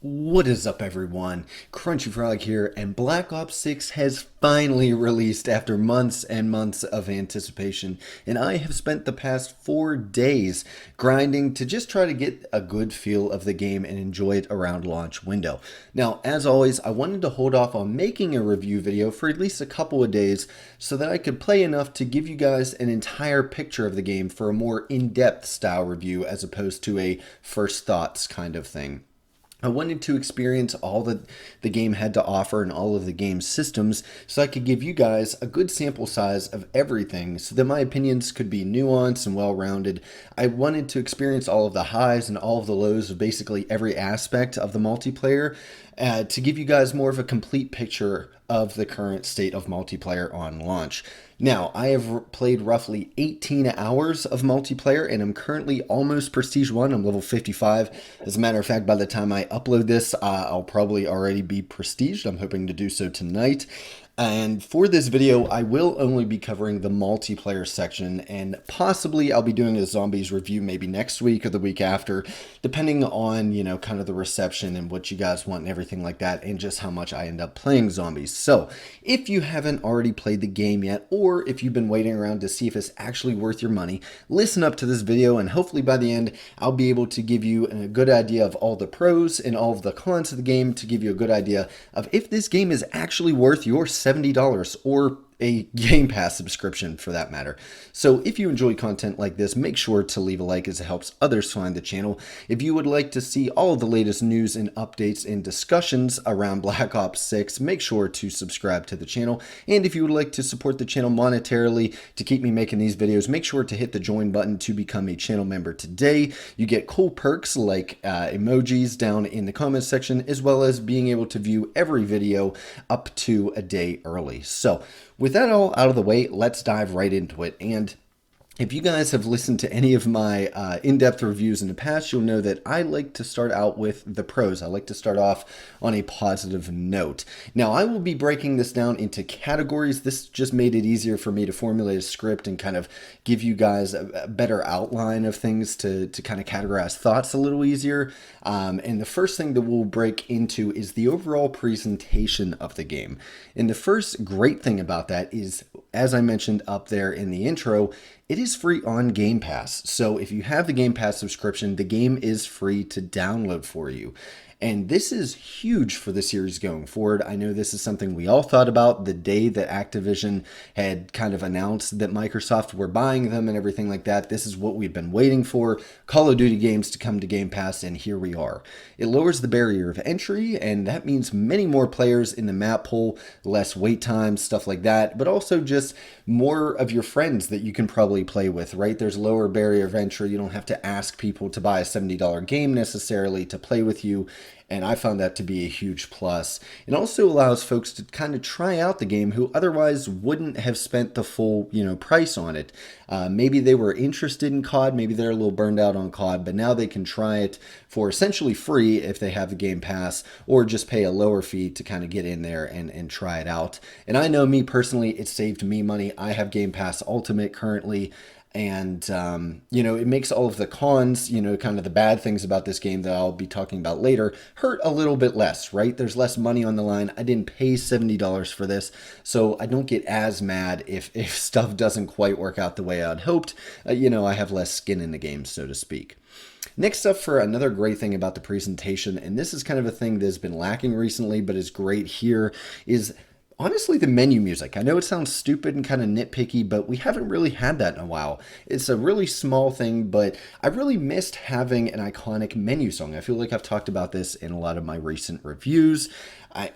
What is up, everyone? Crunchy Frog here, and Black Ops 6 has finally released after months and months of anticipation, and I have spent the past 4 days grinding to just try to get a good feel of the game and enjoy it around launch window. Now, as always, I wanted to hold off on making a review video for at least a couple of days so that I could play enough to give you guys an entire picture of the game for a more in-depth style review as opposed to a first thoughts kind of thing. I wanted to experience all that the game had to offer and all of the game's systems so I could give you guys a good sample size of everything so that my opinions could be nuanced and well-rounded. I wanted to experience all of the highs and all of the lows of basically every aspect of the multiplayer to give you guys more of a complete picture of the current state of multiplayer on launch. Now, I have played roughly 18 hours of multiplayer, and I'm currently almost Prestige 1. I'm level 55. As a matter of fact, by the time I upload this, I'll probably already be Prestiged. I'm hoping to do so tonight. And for this video, I will only be covering the multiplayer section, and possibly I'll be doing a zombies review maybe next week or the week after, depending on, kind of the reception and what you guys want and everything like that, and just how much I end up playing zombies. So, if you haven't already played the game yet, or if you've been waiting around to see if it's actually worth your money, listen up to this video, and hopefully by the end, I'll be able to give you a good idea of all the pros and all of the cons of the game to give you a good idea of if this game is actually worth your $70 or a Game Pass subscription for that matter. So if you enjoy content like this, make sure to leave a like as it helps others find the channel. If you would like to see all of the latest news and updates and discussions around Black Ops 6, make sure to subscribe to the channel. And if you would like to support the channel monetarily to keep me making these videos, make sure to hit the join button to become a channel member today. You get cool perks like emojis down in the comments section, as well as being able to view every video up to a day early. So with that all out of the way, let's dive right into it. And if you guys have listened to any of my in-depth reviews in the past, you'll know that I like to start out with the pros. I like to start off on a positive note. Now, I will be breaking this down into categories. This just made it easier for me to formulate a script and kind of give you guys a better outline of things to kind of categorize thoughts a little easier. And the first thing that we'll break into is the overall presentation of the game. And the first great thing about that is, as I mentioned up there in the intro, it is free on Game Pass. So if you have the Game Pass subscription, the game is free to download for you. And this is huge for the series going forward. I know this is something we all thought about the day that Activision had kind of announced that Microsoft were buying them and everything like that. This is what we've been waiting for, Call of Duty games to come to Game Pass, and here we are. It lowers the barrier of entry, and that means many more players in the map pool, less wait times, stuff like that, but also just more of your friends that you can probably play with, right? There's lower barrier of entry. You don't have to ask people to buy a $70 game necessarily to play with you. And I found that to be a huge plus. It also allows folks to kind of try out the game who otherwise wouldn't have spent the full, price on it. Maybe they were interested in COD, maybe they're a little burned out on COD, but now they can try it for essentially free if they have the Game Pass, or just pay a lower fee to kind of get in there and try it out. And I know me personally, it saved me money. I have Game Pass Ultimate currently. And, it makes all of the cons, kind of the bad things about this game that I'll be talking about later, hurt a little bit less, right? There's less money on the line. I didn't pay $70 for this, so I don't get as mad if stuff doesn't quite work out the way I'd hoped. I have less skin in the game, so to speak. Next up, for another great thing about the presentation, and this is kind of a thing that has been lacking recently, but is great here, is honestly the menu music. I know it sounds stupid and kind of nitpicky, but we haven't really had that in a while. It's a really small thing, but I really missed having an iconic menu song. I feel like I've talked about this in a lot of my recent reviews.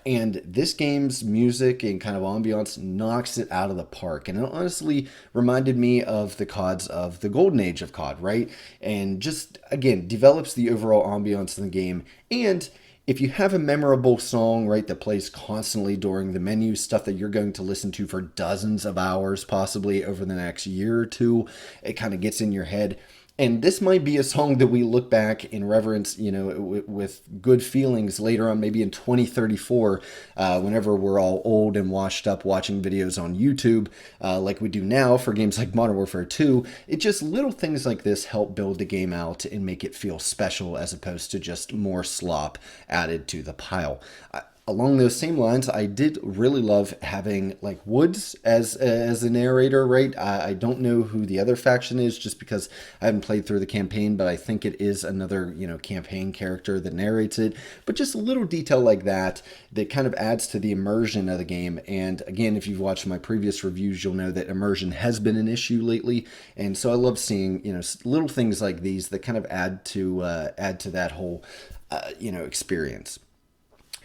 And this game's music and kind of ambiance knocks it out of the park. And it honestly reminded me of the CODs of the golden age of COD, right? And just, again, develops the overall ambiance in the game. And if you have a memorable song, right, that plays constantly during the menu, stuff that you're going to listen to for dozens of hours, possibly over the next year or two, it kind of gets in your head. And this might be a song that we look back in reverence, with good feelings later on, maybe in 2034, whenever we're all old and washed up watching videos on YouTube, like we do now for games like Modern Warfare 2. It just little things like this help build the game out and make it feel special as opposed to just more slop added to the pile. Along those same lines, I did really love having like Woods as a narrator, right? I don't know who the other faction is just because I haven't played through the campaign, but I think it is another, campaign character that narrates it. But just a little detail like that kind of adds to the immersion of the game. And again, if you've watched my previous reviews, you'll know that immersion has been an issue lately. And so I love seeing, little things like these that kind of add to that whole, experience.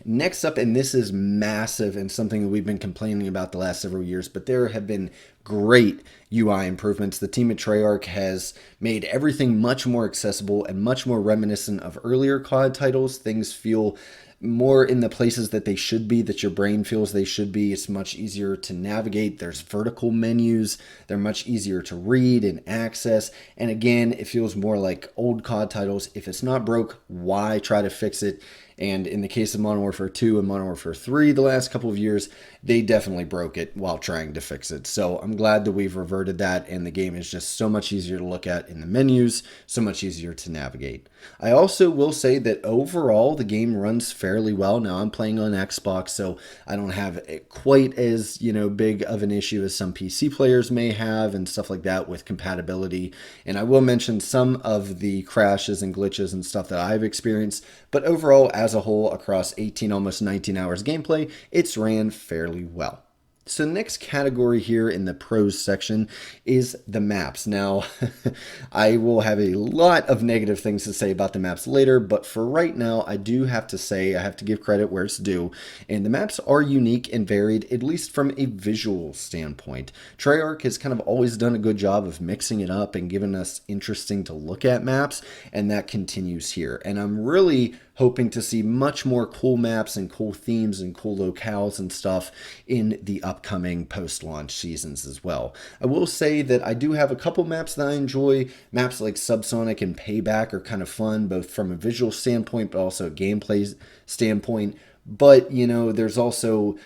Next up, and this is massive and something that we've been complaining about the last several years, but there have been great UI improvements. The team at Treyarch has made everything much more accessible and much more reminiscent of earlier COD titles. Things feel more in the places that they should be, that your brain feels they should be. It's much easier to navigate. There's vertical menus. They're much easier to read and access. And again, it feels more like old COD titles. If it's not broke, why try to fix it? And in the case of Modern Warfare 2 and Modern Warfare 3 the last couple of years, they definitely broke it while trying to fix it. So I'm glad that we've reverted that, and the game is just so much easier to look at in the menus, so much easier to navigate. I also will say that overall the game runs fairly well. Now I'm playing on Xbox, so I don't have quite as, big of an issue as some PC players may have and stuff like that with compatibility. And I will mention some of the crashes and glitches and stuff that I've experienced, but overall, as a whole, across 18, almost 19 hours gameplay, it's ran fairly well. So the next category here in the pros section is the maps. Now, I will have a lot of negative things to say about the maps later, but for right now, I do have to say, I have to give credit where it's due, and the maps are unique and varied, at least from a visual standpoint. Treyarch has kind of always done a good job of mixing it up and giving us interesting to look at maps, and that continues here. And I'm really hoping to see much more cool maps and cool themes and cool locales and stuff in the upcoming post-launch seasons as well. I will say that I do have a couple maps that I enjoy. Maps like Subsonic and Payback are kind of fun, both from a visual standpoint, but also a gameplay standpoint. But, there's also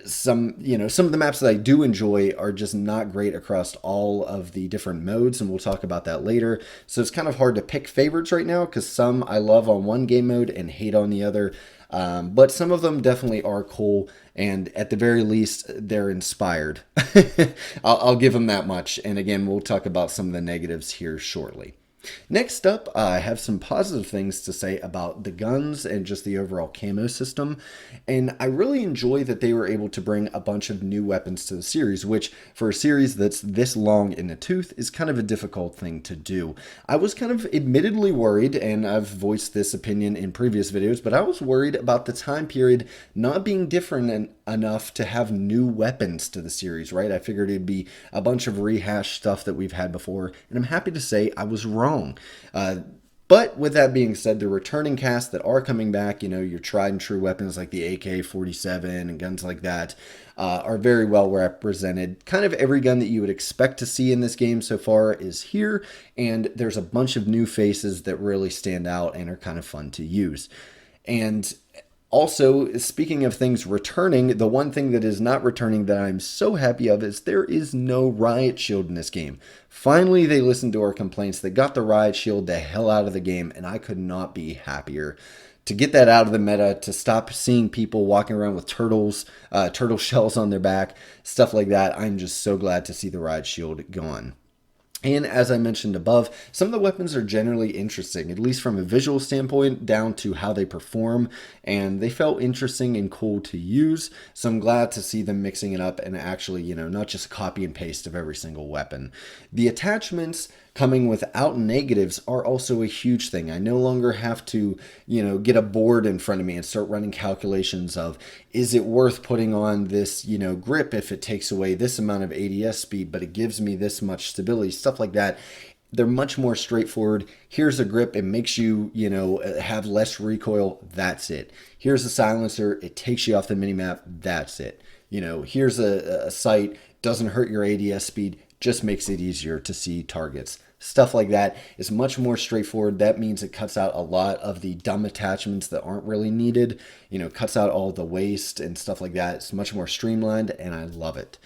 some of the maps that I do enjoy are just not great across all of the different modes, and we'll talk about that later. So it's kind of hard to pick favorites right now because some I love on one game mode and hate on the other. But some of them definitely are cool, and at the very least, they're inspired. I'll give them that much. And again, we'll talk about some of the negatives here shortly. Next up, I have some positive things to say about the guns and just the overall camo system, and I really enjoy that they were able to bring a bunch of new weapons to the series, which for a series that's this long in the tooth is kind of a difficult thing to do. I was kind of admittedly worried, and I've voiced this opinion in previous videos, but I was worried about the time period not being different enough to have new weapons to the series, right? I figured it'd be a bunch of rehashed stuff that we've had before, and I'm happy to say I was wrong. But with that being said, the returning cast that are coming back, your tried and true weapons like the AK-47 and guns like that are very well represented. Kind of every gun that you would expect to see in this game so far is here, and there's a bunch of new faces that really stand out and are kind of fun to use. And also, speaking of things returning, the one thing that is not returning that I'm so happy of is there is no riot shield in this game. Finally, they listened to our complaints. They got the riot shield the hell out of the game, and I could not be happier to get that out of the meta, to stop seeing people walking around with turtle shells on their back, stuff like that. I'm just so glad to see the riot shield gone. And as I mentioned above, some of the weapons are generally interesting, at least from a visual standpoint, down to how they perform, and they felt interesting and cool to use. So I'm glad to see them mixing it up and actually, not just copy and paste of every single weapon. The attachments coming without negatives are also a huge thing. I no longer have to, get a board in front of me and start running calculations of, is it worth putting on this, grip if it takes away this amount of ADS speed, but it gives me this much stability, stuff like that. They're much more straightforward. Here's a grip. It makes you, have less recoil. That's it. Here's a silencer. It takes you off the minimap. That's it. Here's a sight. Doesn't hurt your ADS speed. just makes it easier to see targets. Stuff like that is much more straightforward. That means it cuts out a lot of the dumb attachments that aren't really needed, cuts out all the waste and stuff like that. It's much more streamlined, and I love it.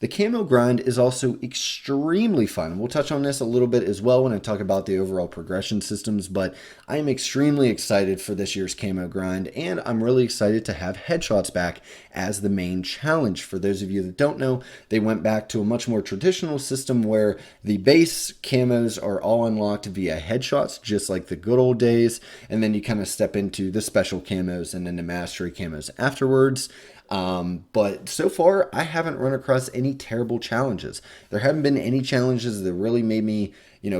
The camo grind is also extremely fun. We'll touch on this a little bit as well when I talk about the overall progression systems, but I am extremely excited for this year's camo grind, and I'm really excited to have headshots back as the main challenge. For those of you that don't know, they went back to a much more traditional system where the base camos are all unlocked via headshots, just like the good old days, and then you kind of step into the special camos and then the mastery camos afterwards. But so far, I haven't run across any terrible challenges. There haven't been any challenges that really made me,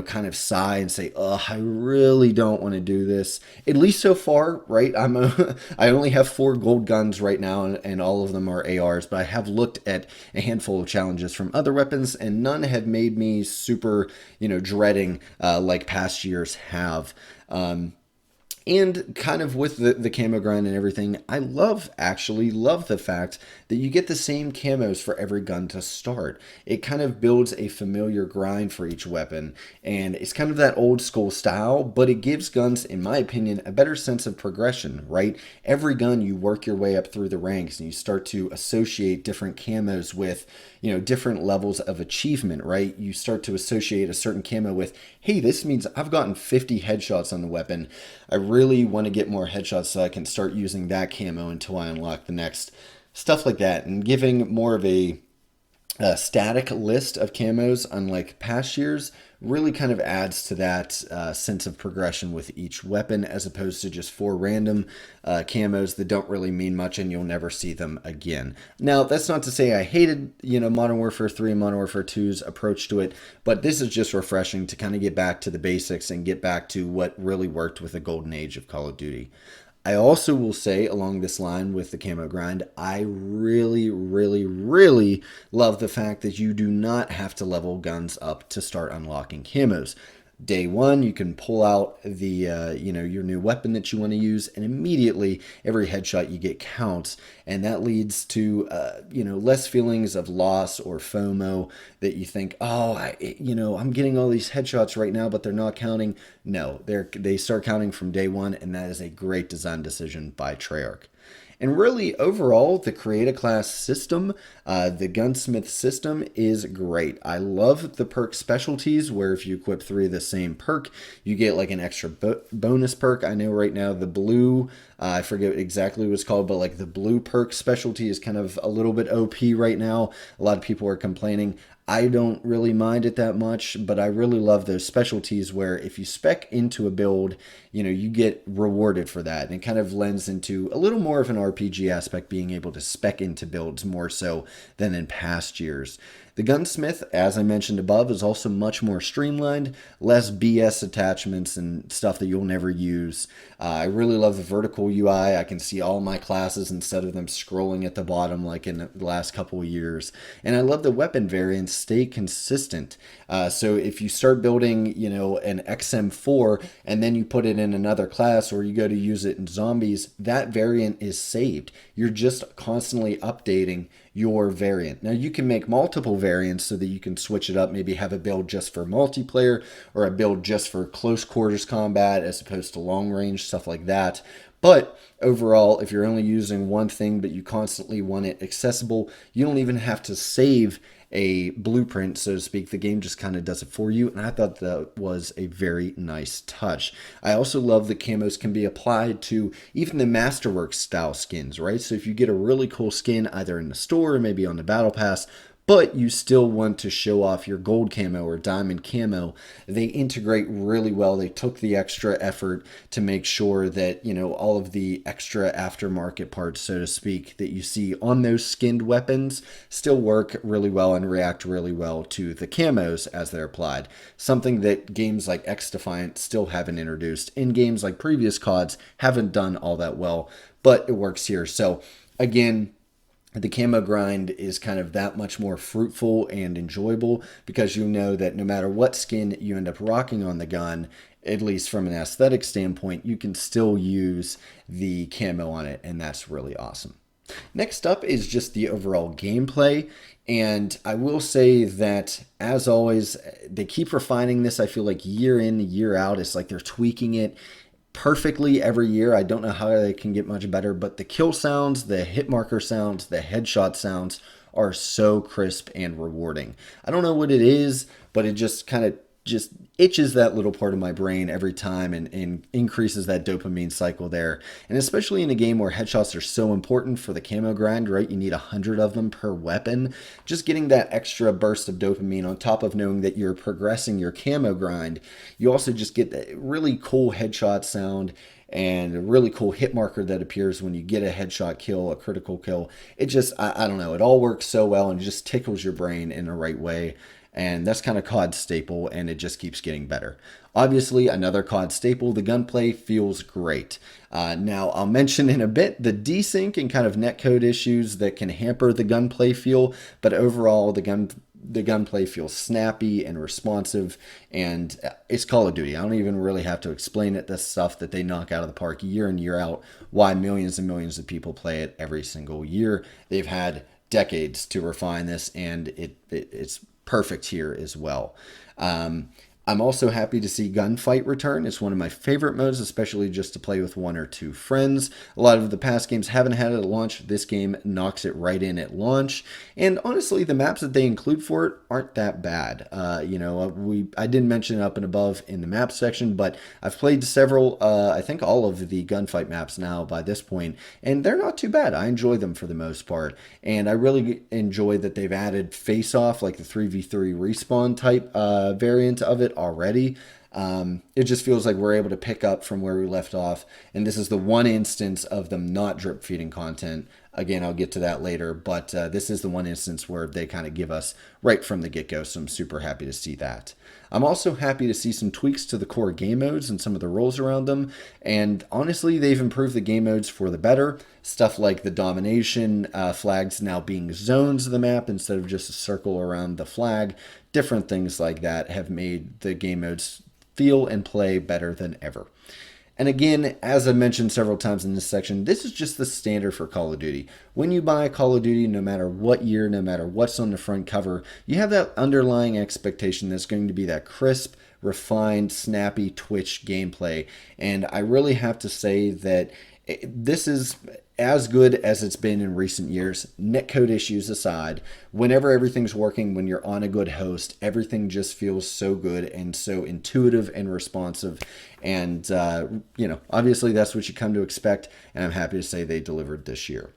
kind of sigh and say, "Oh, I really don't want to do this." At least so far, right? I only have 4 gold guns right now, and all of them are ARs. But I have looked at a handful of challenges from other weapons, and none have made me super, dreading like past years have. And kind of with the camo grind and everything, I actually love the fact that you get the same camos for every gun to start. It kind of builds a familiar grind for each weapon, and it's kind of that old school style, but it gives guns, in my opinion, a better sense of progression, right? Every gun, you work your way up through the ranks, and you start to associate different camos with, different levels of achievement, right? You start to associate a certain camo with, hey, this means I've gotten 50 headshots on the weapon. I really want to get more headshots so I can start using that camo until I unlock the next. Stuff like that, and giving more of a static list of camos, unlike past years, really kind of adds to that sense of progression with each weapon, as opposed to just 4 random camos that don't really mean much and you'll never see them again. Now, that's not to say I hated, Modern Warfare 3 and Modern Warfare 2's approach to it, but this is just refreshing to kind of get back to the basics and get back to what really worked with the golden age of Call of Duty. I also will say, along this line with the camo grind, I really, really, really love the fact that you do not have to level guns up to start unlocking camos. Day 1, you can pull out the, your new weapon that you want to use, and immediately every headshot you get counts. And that leads to, less feelings of loss or FOMO that you think, oh, I'm getting all these headshots right now, but they're not counting. No, they start counting from day 1, and that is a great design decision by Treyarch. And really, overall, the Create-A-Class system, the Gunsmith system, is great. I love the perk specialties, where if you equip 3 of the same perk, you get like an extra bonus perk. I know right now the blue, I forget exactly what it's called, but like the blue perk specialty is kind of a little bit OP right now. A lot of people are complaining. I don't really mind it that much, but I really love those specialties where if you spec into a build, you get rewarded for that. And it kind of lends into a little more of an RPG aspect, being able to spec into builds more so than in past years. The Gunsmith, as I mentioned above, is also much more streamlined, less BS attachments and stuff that you'll never use. I really love the vertical UI. I can see all my classes instead of them scrolling at the bottom like in the last couple of years. And I love the weapon variants stay consistent. So if you start building, an XM4 and then you put it in another class, or you go to use it in zombies, that variant is saved. You're just constantly updating your variant. Now you can make multiple variants so that you can switch it up, maybe have a build just for multiplayer or a build just for close quarters combat as opposed to long range, stuff like that. But overall, if you're only using one thing but you constantly want it accessible, you don't even have to save a blueprint, so to speak. The game just kind of does it for you, and I thought that was a very nice touch. I also love that camos can be applied to even the Masterworks style skins, right? So if you get a really cool skin either in the store or maybe on the Battle Pass, but you still want to show off your gold camo or diamond camo, they integrate really well. They took the extra effort to make sure that, all of the extra aftermarket parts, so to speak, that you see on those skinned weapons still work really well and react really well to the camos as they're applied. Something that games like XDefiant still haven't introduced. In games like previous CODs haven't done all that well, but it works here. So again, the camo grind is kind of that much more fruitful and enjoyable because you know that no matter what skin you end up rocking on the gun, at least from an aesthetic standpoint, you can still use the camo on it, and that's really awesome. Next up is just the overall gameplay. And I will say that, as always, they keep refining this. I feel like year in, year out, it's like they're tweaking it perfectly every year. I don't know how they can get much better, but the kill sounds, the hit marker sounds, the headshot sounds are so crisp and rewarding. I don't know what it is, but it just kind of just itches that little part of my brain every time, and increases that dopamine cycle there. And especially in a game where headshots are so important for the camo grind, right? You need 100 of them per weapon. Just getting that extra burst of dopamine on top of knowing that you're progressing your camo grind, you also just get that really cool headshot sound and a really cool hit marker that appears when you get a headshot kill, a critical kill. It just, I don't know, it all works so well and just tickles your brain in the right way. And that's kind of COD staple, and it just keeps getting better. Obviously, another COD staple, the gunplay feels great. Now, I'll mention in a bit the desync and kind of netcode issues that can hamper the gunplay feel, but overall, the gunplay feels snappy and responsive, and it's Call of Duty. I don't even really have to explain it. That's stuff that they knock out of the park year in, year out, why millions and millions of people play it every single year. They've had decades to refine this, and it's perfect here as well. I'm also happy to see Gunfight return. It's one of my favorite modes, especially just to play with one or two friends. A lot of the past games haven't had it at launch. This game knocks it right in at launch. And honestly, the maps that they include for it aren't that bad. I didn't mention it up and above in the map section, but I've played several, I think all of the Gunfight maps now by this point, and they're not too bad. I enjoy them for the most part. And I really enjoy that they've added face-off, like the 3v3 respawn type variant of it already. It just feels like we're able to pick up from where we left off, and this is the one instance of them not drip feeding content. Again, I'll get to that later, but this is the one instance where they kind of give us right from the get-go, so I'm super happy to see that. I'm also happy to see some tweaks to the core game modes and some of the rules around them, and honestly, they've improved the game modes for the better. Stuff like the domination flags now being zones of the map instead of just a circle around the flag. Different things like that have made the game modes feel and play better than ever. And again, as I mentioned several times in this section, this is just the standard for Call of Duty. When you buy Call of Duty, no matter what year, no matter what's on the front cover, you have that underlying expectation that's going to be that crisp, refined, snappy Twitch gameplay. And I really have to say that this is as good as it's been in recent years. Netcode issues aside, whenever everything's working, when you're on a good host, everything just feels so good and so intuitive and responsive. And, obviously that's what you come to expect, and I'm happy to say they delivered this year.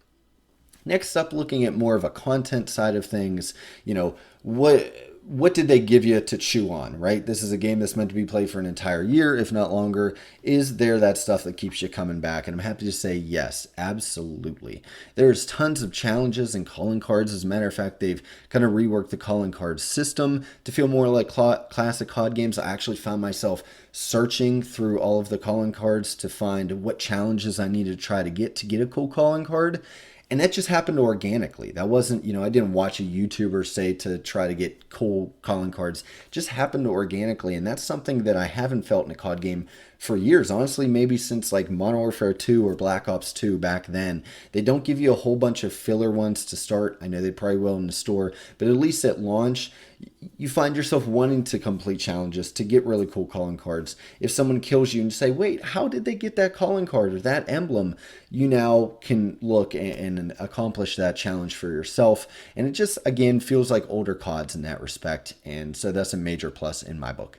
Next up, looking at more of a content side of things, what did they give you to chew on, right? This is a game that's meant to be played for an entire year, if not longer. Is there that stuff that keeps you coming back? And I'm happy to say yes, absolutely. There's tons of challenges and calling cards. As a matter of fact, they've kind of reworked the calling card system to feel more like classic COD games. I actually found myself searching through all of the calling cards to find what challenges I needed to try to get a cool calling card. And that just happened organically. That wasn't, I didn't watch a YouTuber say to try to get cool calling cards. It just happened organically. And that's something that I haven't felt in a COD game for years. Honestly, maybe since like Modern Warfare 2 or Black Ops 2 back then. They don't give you a whole bunch of filler ones to start. I know they probably will in the store, but at least at launch, you find yourself wanting to complete challenges to get really cool calling cards. If someone kills you and you say, wait, how did they get that calling card or that emblem? You now can look and accomplish that challenge for yourself. And it just, again, feels like older CODs in that respect. And so that's a major plus in my book.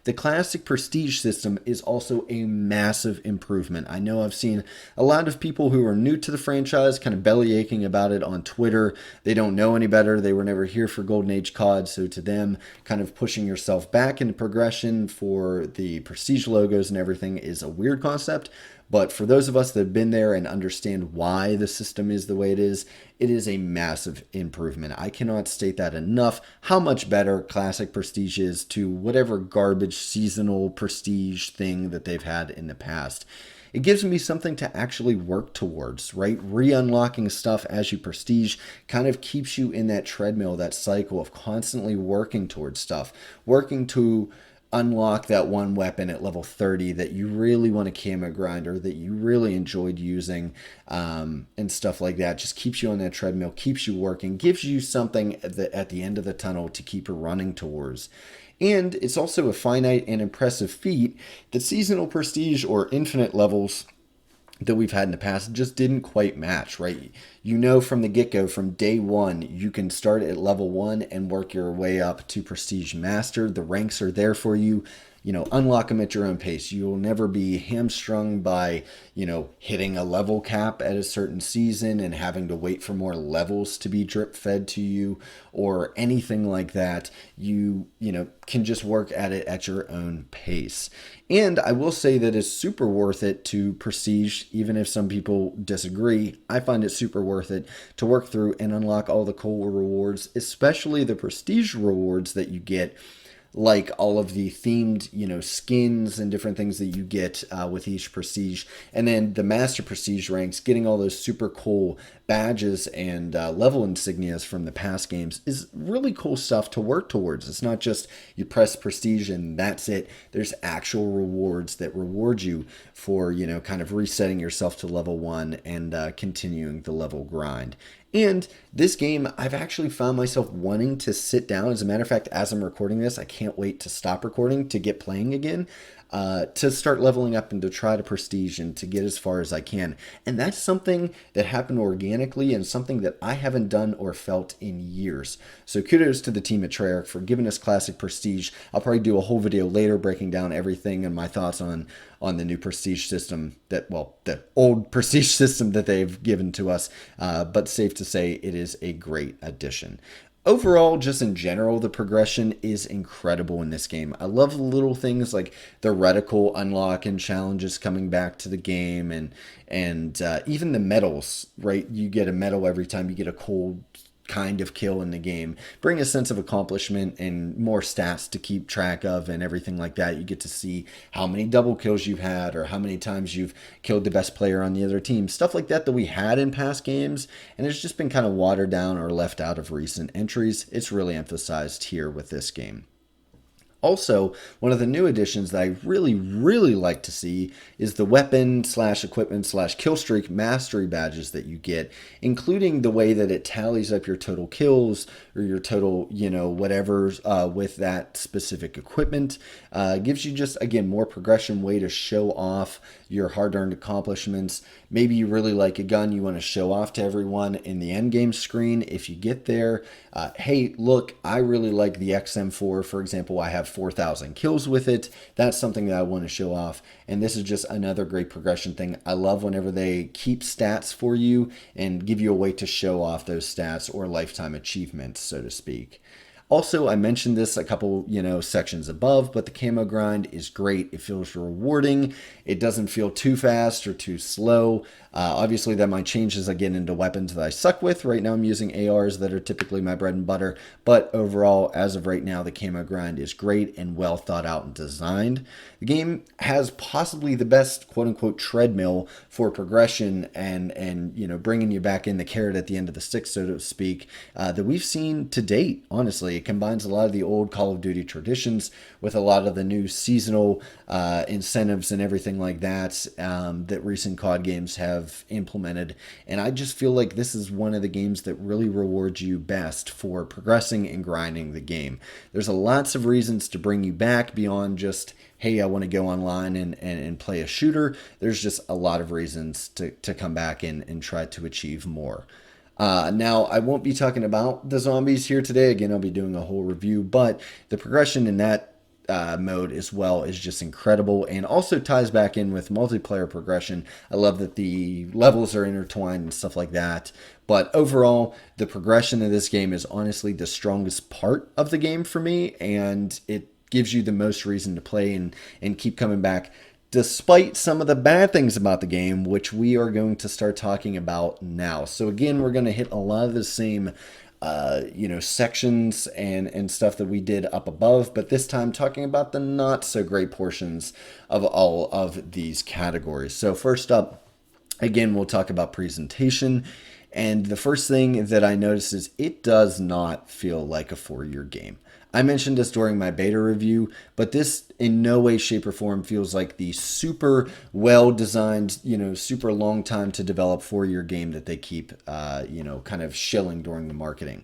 The classic prestige system is also a massive improvement. I know I've seen a lot of people who are new to the franchise kind of belly aching about it on Twitter. They don't know any better. They were never here for Golden Age COD. So to them, kind of pushing yourself back into progression for the prestige logos and everything is a weird concept. But for those of us that have been there and understand why the system is the way it is a massive improvement. I cannot state that enough, how much better Classic Prestige is to whatever garbage seasonal prestige thing that they've had in the past. It gives me something to actually work towards, right? Re-unlocking stuff as you prestige kind of keeps you in that treadmill, that cycle of constantly working towards stuff, working to unlock that one weapon at level 30 that you really want to camo grind or that you really enjoyed using, and stuff like that. Just keeps you on that treadmill, keeps you working, gives you something at the end of the tunnel to keep running towards. And it's also a finite and impressive feat that seasonal prestige or infinite levels that we've had in the past just didn't quite match, right? You know, from the get-go, from day one, you can start at level 1 and work your way up to prestige master. The ranks are there for you. You know, unlock them at your own pace. You will never be hamstrung by, hitting a level cap at a certain season and having to wait for more levels to be drip fed to you or anything like that. You can just work at it at your own pace. And I will say that it's super worth it to prestige, even if some people disagree. I find it super worth it to work through and unlock all the cool rewards, especially the prestige rewards that you get, like all of the themed, skins and different things that you get with each prestige. And then the master prestige ranks, getting all those super cool badges and level insignias from the past games is really cool stuff to work towards. It's not just you press prestige and that's it. There's actual rewards that reward you for, kind of resetting yourself to level 1 and continuing the level grind. And this game, I've actually found myself wanting to sit down. As a matter of fact, as I'm recording this, I can't wait to stop recording to get playing again, to start leveling up and to try to prestige and to get as far as I can. And that's something that happened organically and something that I haven't done or felt in years. So kudos to the team at Treyarch for giving us classic prestige. I'll probably do a whole video later breaking down everything and my thoughts on the new prestige system the old prestige system that they've given to us. But safe to say it is a great addition. Overall, just in general, the progression is incredible in this game. I love little things like the reticle unlock and challenges coming back to the game, and even the medals, right? You get a medal every time you get a cool kind of kill in the game. Bring a sense of accomplishment and more stats to keep track of and everything like that. You get to see how many double kills you've had or how many times you've killed the best player on the other team. Stuff like that we had in past games, and it's just been kind of watered down or left out of recent entries. It's really emphasized here with this game. Also, one of the new additions that I really, really like to see is the weapon / equipment / killstreak mastery badges that you get, including the way that it tallies up your total kills or your total, whatever with that specific equipment. Gives you just, again, more progression, way to show off your hard-earned accomplishments. Maybe you really like a gun you want to show off to everyone in the endgame screen if you get there. Hey, look, I really like the XM4, for example. I have 4,000 kills with it. That's something that I want to show off. And this is just another great progression thing. I love whenever they keep stats for you and give you a way to show off those stats or lifetime achievements, so to speak. Also, I mentioned this a couple, sections above, but the camo grind is great. It feels rewarding. It doesn't feel too fast or too slow. Obviously, that might change as I get into weapons that I suck with. Right now, I'm using ARs that are typically my bread and butter. But overall, as of right now, the camo grind is great and well thought out and designed. The game has possibly the best quote-unquote treadmill for progression and bringing you back in the carrot at the end of the stick, so to speak, that we've seen to date, honestly. It combines a lot of the old Call of Duty traditions with a lot of the new seasonal incentives and everything like that that recent COD games have implemented. And I just feel like this is one of the games that really rewards you best for progressing and grinding the game. There's lots of reasons to bring you back beyond just, hey, I want to go online and play a shooter. There's just a lot of reasons to come back and try to achieve more. Now, I won't be talking about the zombies here today. Again, I'll be doing a whole review, but the progression in that mode as well is just incredible and also ties back in with multiplayer progression. I love that the levels are intertwined and stuff like that. But overall, the progression of this game is honestly the strongest part of the game for me, and it gives you the most reason to play and keep coming back, despite some of the bad things about the game, which we are going to start talking about now. So again, we're going to hit a lot of the same sections and stuff that we did up above, but this time talking about the not so great portions of all of these categories. So first up, again, we'll talk about presentation. And the first thing that I noticed is it does not feel like a 4-year game. I mentioned this during my beta review, but this in no way, shape, or form feels like the super well designed, super long time to develop 4 year game that they keep, kind of shilling during the marketing.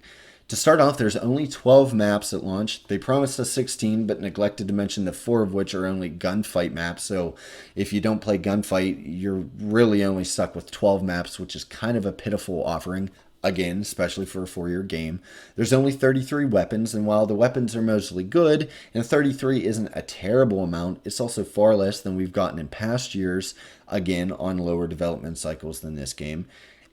To start off, there's only 12 maps at launch. They promised us 16, but neglected to mention that 4 of which are only gunfight maps. So if you don't play gunfight, you're really only stuck with 12 maps, which is kind of a pitiful offering. Again, especially for a 4 year game. There's only 33 weapons, and while the weapons are mostly good, and 33 isn't a terrible amount, it's also far less than we've gotten in past years, again, on lower development cycles than this game.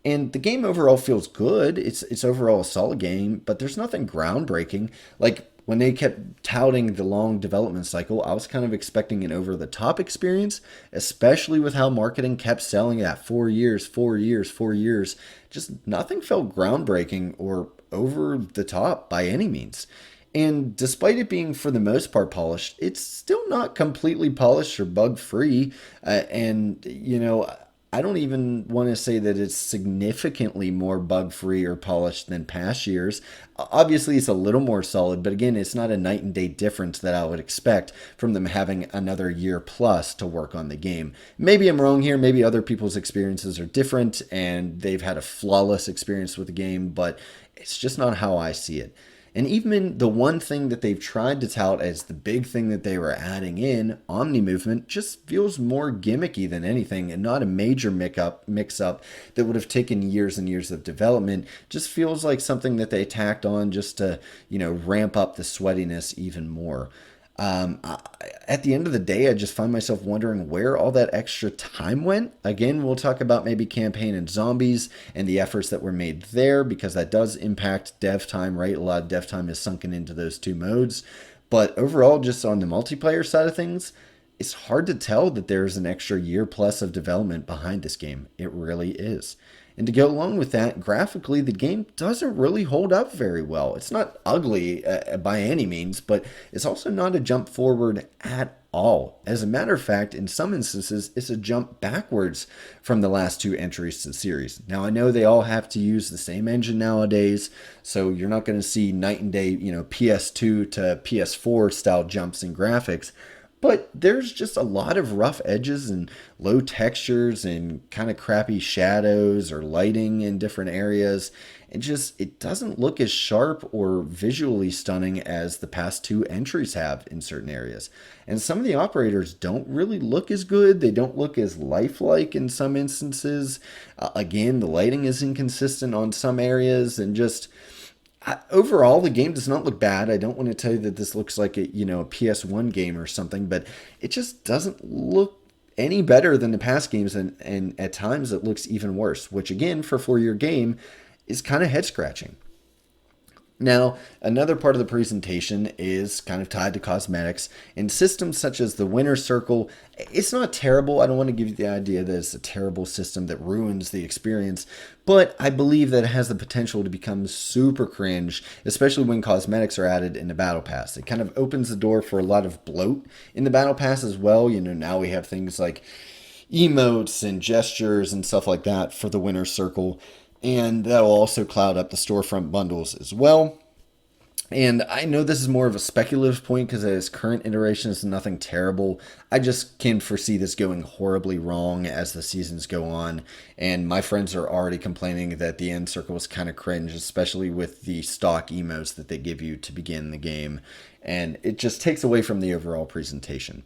And the game overall feels good. It's overall a solid game, but there's nothing groundbreaking. Like when they kept touting the long development cycle, I was kind of expecting an over the top experience, especially with how marketing kept selling at 4 years, 4 years, 4 years. Just nothing felt groundbreaking or over the top by any means. And despite it being for the most part polished, it's still not completely polished or bug free. I don't even want to say that it's significantly more bug free or polished than past years. Obviously, it's a little more solid, but again, it's not a night and day difference that I would expect from them having another year plus to work on the game. Maybe I'm wrong here. Maybe other people's experiences are different and they've had a flawless experience with the game, but it's just not how I see it. And even the one thing that they've tried to tout as the big thing that they were adding in, Omni Movement, just feels more gimmicky than anything and not a major mix up that would have taken years and years of development. Just feels like something that they tacked on just to, ramp up the sweatiness even more. At the end of the day, I just find myself wondering where all that extra time went. Again, we'll talk about maybe campaign and zombies and the efforts that were made there because that does impact dev time, right? A lot of dev time is sunken into those two modes. But overall, just on the multiplayer side of things, it's hard to tell that there's an extra year plus of development behind this game. It really is. And to go along with that, graphically, the game doesn't really hold up very well. It's not ugly by any means, but it's also not a jump forward at all. As a matter of fact, in some instances, it's a jump backwards from the last two entries to the series. Now, I know they all have to use the same engine nowadays, so you're not going to see night and day, PS2 to PS4 style jumps in graphics. But there's just a lot of rough edges and low textures and kind of crappy shadows or lighting in different areas. It doesn't look as sharp or visually stunning as the past two entries have in certain areas. And some of the operators don't really look as good. They don't look as lifelike in some instances. Again, the lighting is inconsistent on some areas and overall, the game does not look bad. I don't want to tell you that this looks like a PS1 game or something, but it just doesn't look any better than the past games, and at times it looks even worse, which again, for a 4 year game, is kind of head scratching. Now, another part of the presentation is kind of tied to cosmetics and systems such as the Winner's Circle. It's not terrible. I don't want to give you the idea that it's a terrible system that ruins the experience, but I believe that it has the potential to become super cringe, especially when cosmetics are added in the Battle Pass. It kind of opens the door for a lot of bloat in the Battle Pass as well. Now we have things like emotes and gestures and stuff like that for the Winner's Circle. And that'll also cloud up the storefront bundles as well. And I know this is more of a speculative point because its current iteration is nothing terrible. I just can foresee this going horribly wrong as the seasons go on. And my friends are already complaining that the end circle is kind of cringe, especially with the stock emotes that they give you to begin the game. And it just takes away from the overall presentation.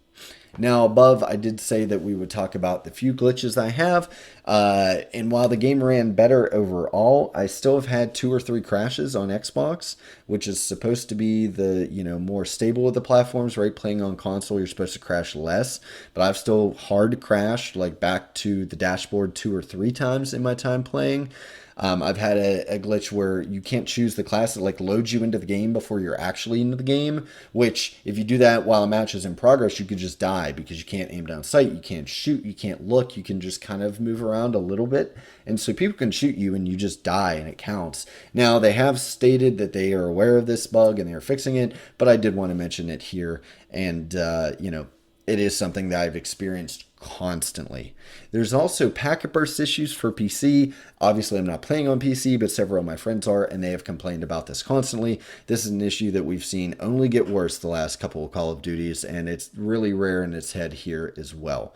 Now, above, I did say that we would talk about the few glitches I have. And while the game ran better overall, I still have had 2 or 3 crashes on Xbox, which is supposed to be the, more stable of the platforms, right? Playing on console, you're supposed to crash less. But I've still hard crashed, like back to the dashboard 2 or 3 times in my time playing. I've had a glitch where you can't choose the class that loads you into the game before you're actually into the game, which if you do that while a match is in progress, you could just die because you can't aim down sight, you can't shoot, you can't look, you can just kind of move around a little bit. And so people can shoot you and you just die and it counts. Now, they have stated that they are aware of this bug and they're fixing it, but I did want to mention it here. And, it is something that I've experienced constantly. There's also packet burst issues for PC. Obviously, I'm not playing on PC, but several of my friends are, and they have complained about this constantly. This is an issue that we've seen only get worse the last couple of Call of Duties, and it's really rare in its head here as well.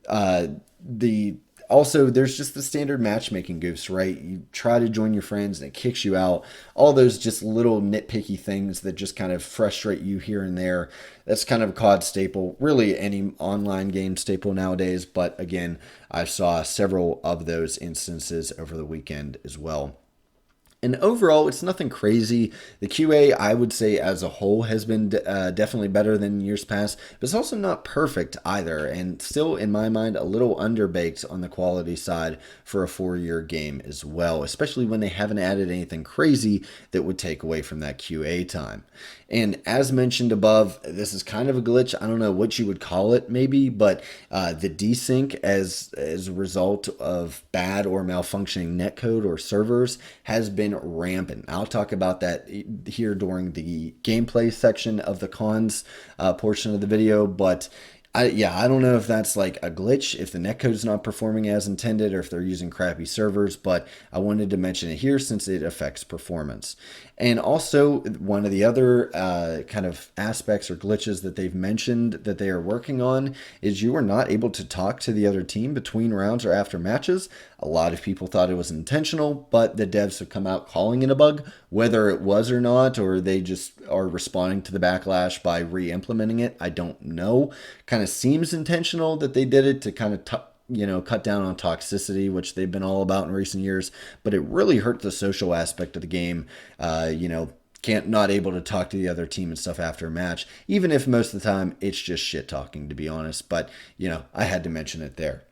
The Also, there's just the standard matchmaking goofs, right? You try to join your friends and it kicks you out. All those just little nitpicky things that just kind of frustrate you here and there. That's kind of a COD staple, really any online game staple nowadays. But again, I saw several of those instances over the weekend as well. And overall, it's nothing crazy. The QA, I would say, as a whole, has been definitely better than years past, but it's also not perfect either, and still, in my mind, a little underbaked on the quality side for a 4-year game as well, especially when they haven't added anything crazy that would take away from that QA time. And as mentioned above, this is kind of a glitch. I don't know what you would call it, maybe, but the desync as a result of bad or malfunctioning netcode or servers has been rampant. I'll talk about that here during the gameplay section of the cons portion of the video, but I don't know if that's like a glitch, if the netcode's not performing as intended, or if they're using crappy servers, but I wanted to mention it here since it affects performance. And also, one of the other kind of aspects or glitches that they've mentioned that they are working on is you are not able to talk to the other team between rounds or after matches. A lot of people thought it was intentional, but the devs have come out calling it a bug. Whether it was or not, or they just are responding to the backlash by re-implementing it, I don't know. Kind of seems intentional that they did it to kind of cut down on toxicity, which they've been all about in recent years, but it really hurt the social aspect of the game. Not able to talk to the other team and stuff after a match, even if most of the time it's just shit talking, to be honest. But, I had to mention it there.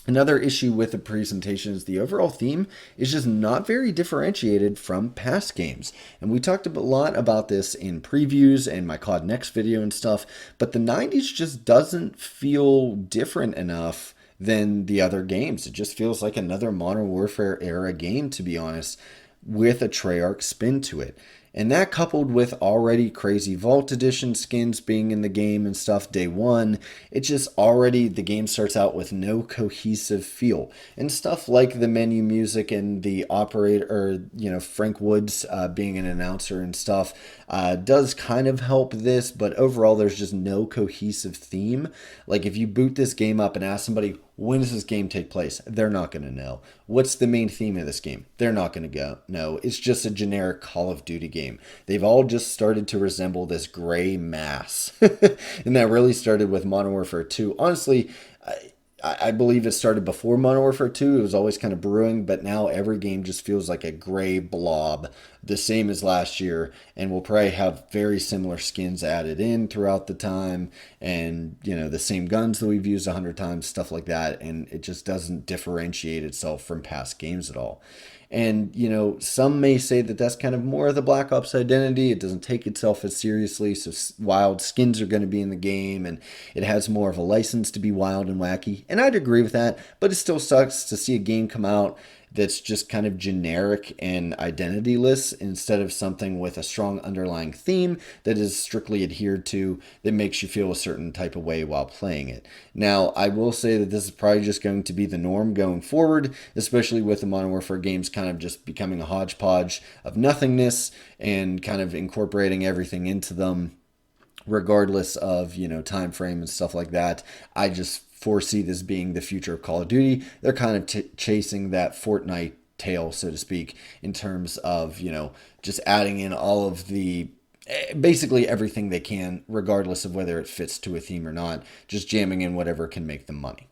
Another issue with the presentation is the overall theme is just not very differentiated from past games. And we talked a lot about this in previews and my COD Next video and stuff, but the 90s just doesn't feel different enough than the other games. It just feels like another Modern Warfare era game, to be honest, with a Treyarch spin to it. And that coupled with already crazy Vault Edition skins being in the game and stuff day one, it just already, the game starts out with no cohesive feel. And stuff like the menu music and the operator, or, Frank Woods being an announcer and stuff does kind of help this, but overall there's just no cohesive theme. Like if you boot this game up and ask somebody, when does this game take place? They're not going to know. What's the main theme of this game? They're not going to know. It's just a generic Call of Duty game. They've all just started to resemble this gray mass. And that really started with Modern Warfare 2. Honestly, I believe it started before Modern Warfare 2. It was always kind of brewing, but now every game just feels like a gray blob, the same as last year, and we'll probably have very similar skins added in throughout the time, and, the same guns that we've used 100 times, stuff like that, and it just doesn't differentiate itself from past games at all. And, some may say that that's kind of more of the Black Ops identity. It doesn't take itself as seriously, so wild skins are going to be in the game, and it has more of a license to be wild and wacky. And I'd agree with that, but it still sucks to see a game come out that's just kind of generic and identityless instead of something with a strong underlying theme that is strictly adhered to that makes you feel a certain type of way while playing it. Now, I will say that this is probably just going to be the norm going forward, especially with the Modern Warfare games kind of just becoming a hodgepodge of nothingness and kind of incorporating everything into them regardless of, time frame and stuff like that. I just foresee this being the future of Call of Duty. They're kind of chasing that Fortnite tail, so to speak, in terms of, just adding in all of the basically everything they can, regardless of whether it fits to a theme or not, just jamming in whatever can make them money.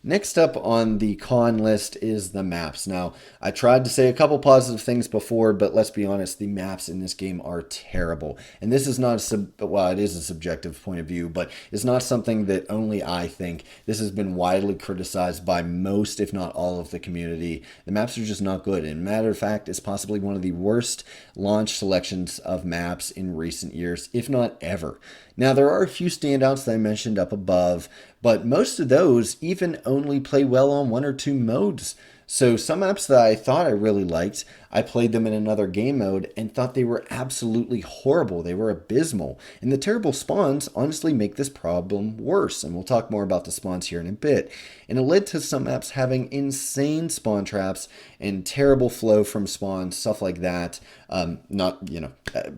Next up on the con list is the maps. Now, I tried to say a couple positive things before, but let's be honest, the maps in this game are terrible. And this is not it is a subjective point of view, but it's not something that only I think. This has been widely criticized by most, if not all, of the community. The maps are just not good. And matter of fact, it's possibly one of the worst launch selections of maps in recent years, if not ever. Now, there are a few standouts that I mentioned up above, but most of those even only play well on one or two modes. So some maps that I thought I really liked, I played them in another game mode and thought they were absolutely horrible. They were abysmal. And the terrible spawns honestly make this problem worse. And we'll talk more about the spawns here in a bit. And it led to some maps having insane spawn traps and terrible flow from spawns, stuff like that. Not,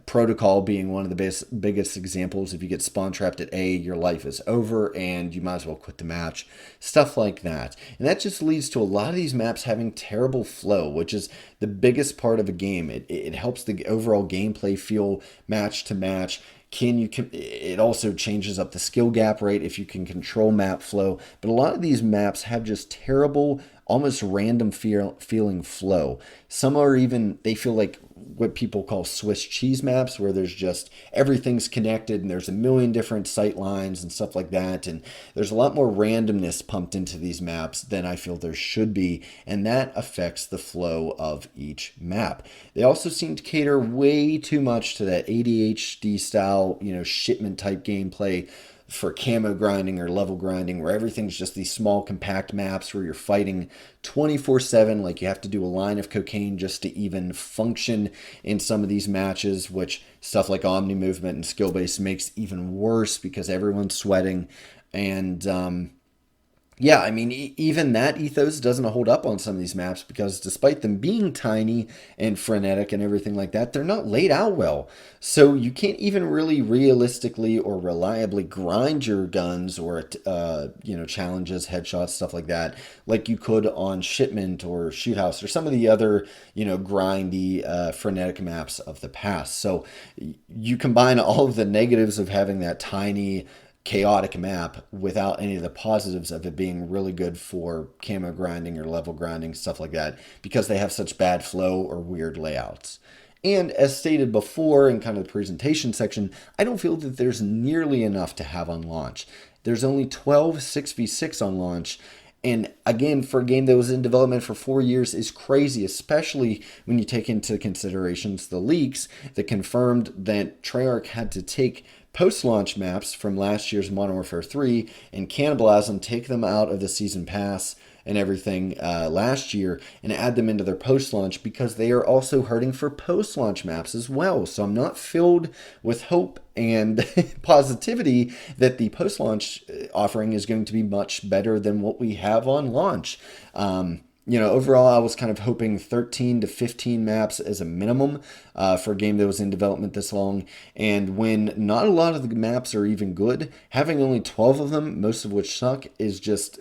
Protocol being one of the biggest examples. If you get spawn trapped at A, your life is over and you might as well quit the match. Stuff like that. And that just leads to a lot of these maps having terrible flow, which is the biggest part of a game. It helps the overall gameplay feel match to match. It also changes up the skill gap rate if you can control map flow. But a lot of these maps have just terrible, almost random feeling flow. Some are even, they feel like what people call Swiss cheese maps, where there's just everything's connected and there's a million different sight lines and stuff like that. And there's a lot more randomness pumped into these maps than I feel there should be. And that affects the flow of each map. They also seem to cater way too much to that ADHD style, shipment type gameplay for camo grinding or level grinding, where everything's just these small compact maps where you're fighting 24/7, like you have to do a line of cocaine just to even function in some of these matches, which stuff like omni movement and skill base makes even worse because everyone's sweating. And yeah, I mean, even that ethos doesn't hold up on some of these maps because despite them being tiny and frenetic and everything like that, they're not laid out well. So you can't even really realistically or reliably grind your guns or, challenges, headshots, stuff like that, like you could on Shipment or Shoot House or some of the other, grindy, frenetic maps of the past. So you combine all of the negatives of having that tiny, chaotic map without any of the positives of it being really good for camo grinding or level grinding, stuff like that, because they have such bad flow or weird layouts. And as stated before in kind of the presentation section, I don't feel that there's nearly enough to have on launch. There's only 12 6v6 on launch. And again, for a game that was in development for 4 years is crazy, especially when you take into considerations the leaks that confirmed that Treyarch had to take post-launch maps from last year's Modern Warfare 3 and cannibalize them, take them out of the season pass and everything last year and add them into their post-launch because they are also hurting for post-launch maps as well. So I'm not filled with hope and positivity that the post-launch offering is going to be much better than what we have on launch. Overall, I was kind of hoping 13 to 15 maps as a minimum for a game that was in development this long. And when not a lot of the maps are even good, having only 12 of them, most of which suck, is just,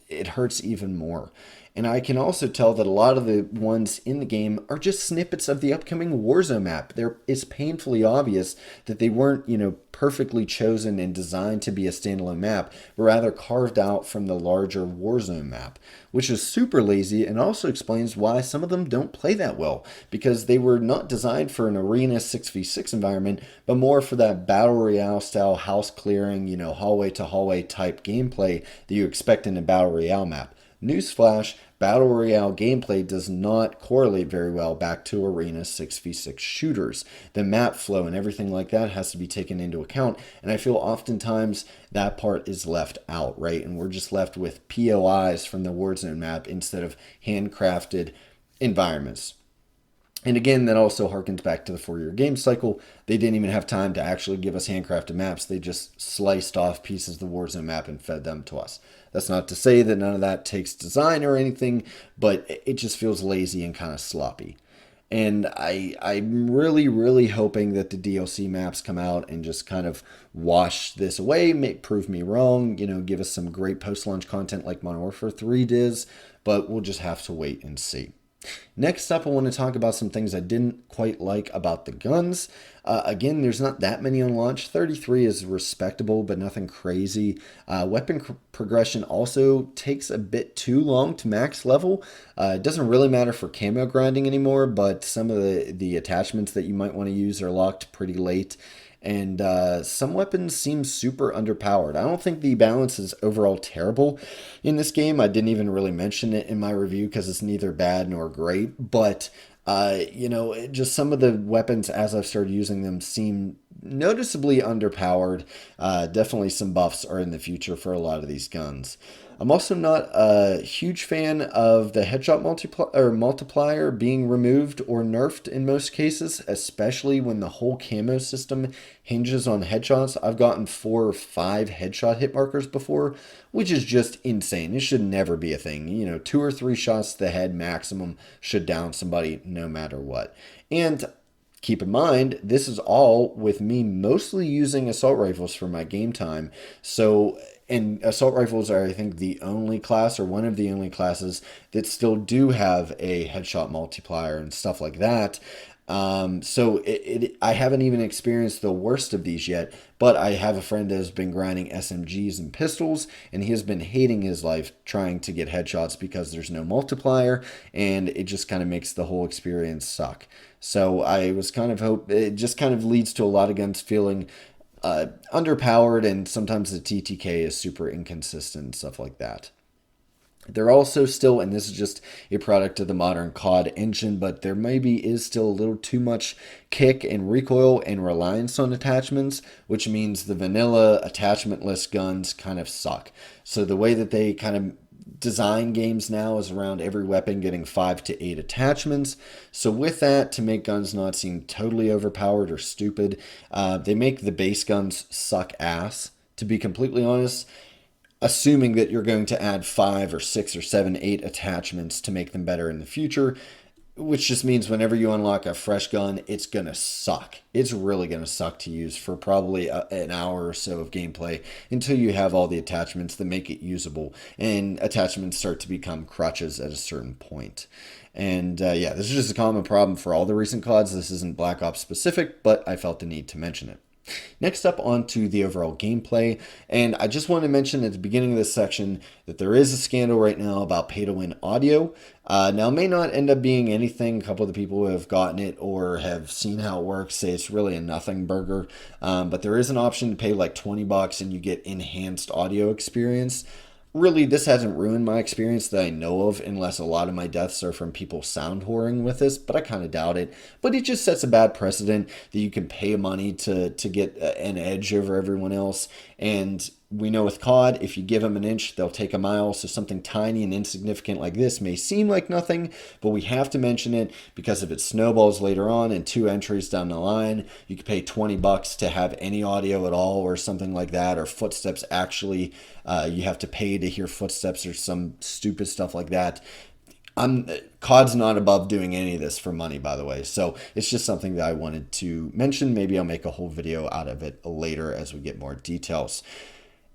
it hurts even more. And I can also tell that a lot of the ones in the game are just snippets of the upcoming Warzone map. It's painfully obvious that they weren't, perfectly chosen and designed to be a standalone map, but rather carved out from the larger Warzone map, which is super lazy and also explains why some of them don't play that well, because they were not designed for an arena 6v6 environment, but more for that battle royale style house clearing, hallway to hallway type gameplay that you expect in a battle royale map. Newsflash, Battle Royale gameplay does not correlate very well back to arena 6v6 shooters. The map flow and everything like that has to be taken into account, and I feel oftentimes that part is left out, right? And we're just left with POIs from the Warzone map instead of handcrafted environments. And again, that also harkens back to the 4-year game cycle. They didn't even have time to actually give us handcrafted maps. They just sliced off pieces of the Warzone map and fed them to us. That's not to say that none of that takes design or anything, but it just feels lazy and kind of sloppy. And I'm really, really hoping that the DLC maps come out and just kind of wash this away, prove me wrong, give us some great post-launch content like Modern Warfare 3 does, but we'll just have to wait and see. Next up, I want to talk about some things I didn't quite like about the guns. Again, there's not that many on launch. 33 is respectable, but nothing crazy. Weapon progression also takes a bit too long to max level. It doesn't really matter for camo grinding anymore, but some of the attachments that you might want to use are locked pretty late. And some weapons seem super underpowered. I don't think the balance is overall terrible in this game. I didn't even really mention it in my review because it's neither bad nor great, but Just some of the weapons as I've started using them seem noticeably underpowered. Definitely some buffs are in the future for a lot of these guns. I'm also not a huge fan of the headshot multiplier being removed or nerfed in most cases, especially when the whole camo system hinges on headshots. I've gotten 4 or 5 headshot hit markers before, which is just insane. It should never be a thing. 2 or 3 shots to the head maximum should down somebody no matter what. And keep in mind, this is all with me mostly using assault rifles for my game time. And assault rifles are, I think, the only class or one of the only classes that still do have a headshot multiplier and stuff like that. I haven't even experienced the worst of these yet, but I have a friend that has been grinding SMGs and pistols, and he has been hating his life trying to get headshots because there's no multiplier, and it just kind of makes the whole experience suck. So I was kind of it just kind of leads to a lot of guns feeling underpowered, and sometimes the TTK is super inconsistent and stuff like that. They're also still, and this is just a product of the modern COD engine, but there maybe is still a little too much kick and recoil and reliance on attachments, which means the vanilla attachmentless guns kind of suck. So the way that they kind of design games now is around every weapon getting 5 to 8 attachments. So with that, to make guns not seem totally overpowered or stupid, they make the base guns suck ass, to be completely honest, assuming that you're going to add 5 or 6 or 7, 8 attachments to make them better in the future, which just means whenever you unlock a fresh gun, it's going to suck. It's really going to suck to use for probably an hour or so of gameplay until you have all the attachments that make it usable. And attachments start to become crutches at a certain point. And this is just a common problem for all the recent CODs. This isn't Black Ops specific, but I felt the need to mention it. Next up, onto the overall gameplay, and I just want to mention at the beginning of this section that there is a scandal right now about pay-to-win audio. Now, it may not end up being anything. A couple of the people who have gotten it or have seen how it works say it's really a nothing burger, but there is an option to pay like $20 and you get enhanced audio experience. Really, this hasn't ruined my experience that I know of, unless a lot of my deaths are from people sound whoring with this, but I kind of doubt it. But it just sets a bad precedent that you can pay money to get an edge over everyone else. And we know with COD, if you give them an inch, they'll take a mile. So something tiny and insignificant like this may seem like nothing, but we have to mention it because if it snowballs later on and 2 entries down the line, you could pay $20 to have any audio at all or something like that, or footsteps actually, you have to pay to hear footsteps or some stupid stuff like that. COD's not above doing any of this for money, by the way. So it's just something that I wanted to mention. Maybe I'll make a whole video out of it later as we get more details.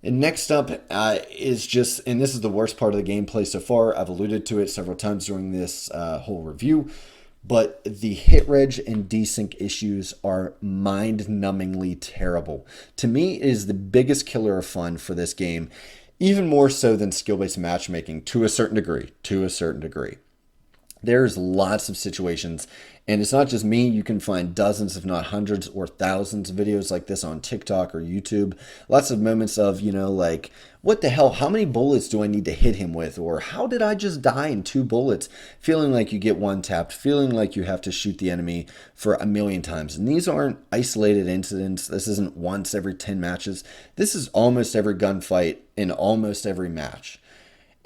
And next up is just, and this is the worst part of the gameplay so far. I've alluded to it several times during this whole review, but the hit reg and desync issues are mind-numbingly terrible. To me, it is the biggest killer of fun for this game, even more so than skill-based matchmaking to a certain degree. There's lots of situations, and it's not just me. You can find dozens, if not hundreds or thousands of videos like this on TikTok or YouTube. Lots of moments of, like, what the hell? How many bullets do I need to hit him with? Or how did I just die in 2 bullets? Feeling like you get one tapped, feeling like you have to shoot the enemy for a million times. And these aren't isolated incidents. This isn't once every 10 matches. This is almost every gunfight in almost every match.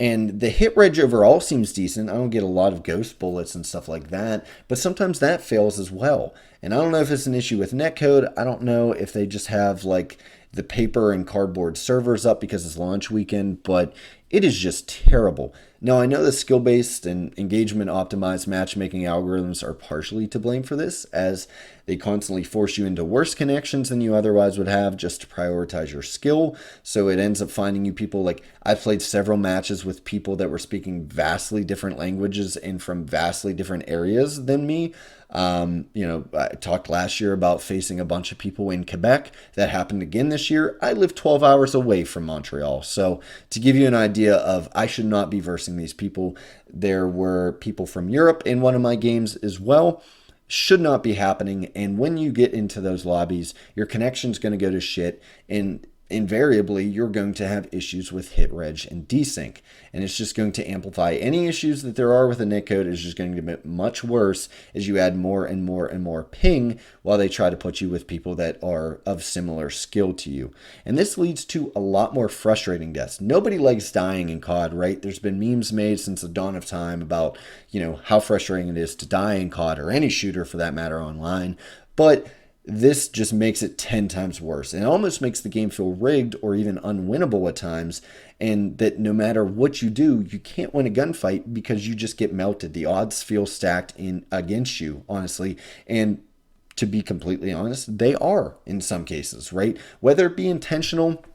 And the hit reg overall seems decent. I don't get a lot of ghost bullets and stuff like that, but sometimes that fails as well. And I don't know if it's an issue with netcode. I don't know if they just have like the paper and cardboard servers up because it's launch weekend, but it is just terrible. Now, I know the skill-based and engagement-optimized matchmaking algorithms are partially to blame for this, as they constantly force you into worse connections than you otherwise would have just to prioritize your skill. So it ends up finding you people like, I've played several matches with people that were speaking vastly different languages and from vastly different areas than me. I talked last year about facing a bunch of people in Quebec. That happened again this year. I live 12 hours away from Montreal. So to give you an idea of, I should not be versing these people. There were people from Europe in one of my games as well. Should not be happening. And when you get into those lobbies, your connection's going to go to shit. And invariably you're going to have issues with hit reg and desync, and it's just going to amplify any issues that there are with the netcode. Is just going to get much worse as you add more and more and more ping while they try to put you with people that are of similar skill to you. And this leads to a lot more frustrating deaths. Nobody likes dying in COD, right? There's been memes made since the dawn of time about, how frustrating it is to die in COD, or any shooter for that matter online. But this just makes it 10 times worse. And it almost makes the game feel rigged or even unwinnable at times. And that no matter what you do, you can't win a gunfight because you just get melted. The odds feel stacked in against you, honestly. And to be completely honest, they are in some cases, right? Whether it be intentional,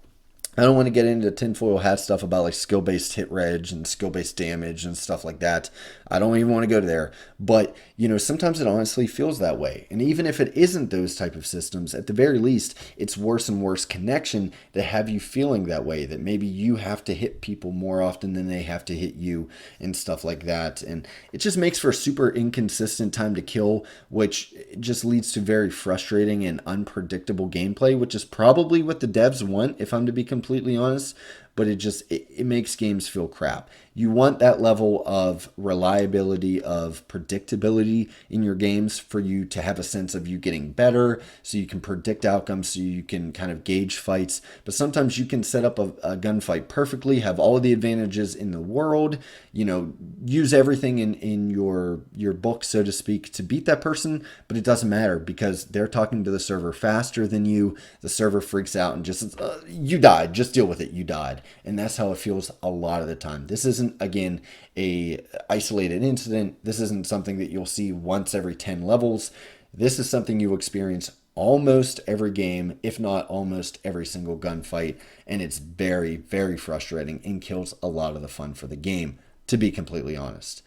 I don't want to get into tinfoil hat stuff about like skill-based hit reg and skill-based damage and stuff like that. I don't even want to go there. But, sometimes it honestly feels that way. And even if it isn't those type of systems, at the very least, it's worse and worse connection that have you feeling that way, that maybe you have to hit people more often than they have to hit you and stuff like that. And it just makes for a super inconsistent time to kill, which just leads to very frustrating and unpredictable gameplay, which is probably what the devs want, if I'm to be completely honest. But it makes games feel crap. You want that level of reliability, of predictability in your games for you to have a sense of you getting better, so you can predict outcomes, so you can kind of gauge fights. But sometimes you can set up a gunfight perfectly, have all of the advantages in the world, use everything in your book, so to speak, to beat that person, but it doesn't matter because they're talking to the server faster than you. The server freaks out and just, you died, just deal with it, you died. And that's how it feels a lot of the time. This isn't, again, a isolated incident. This isn't something that you'll see once every 10 levels. This is something you experience almost every game, if not almost every single gunfight. And it's very, very frustrating and kills a lot of the fun for the game, to be completely honest.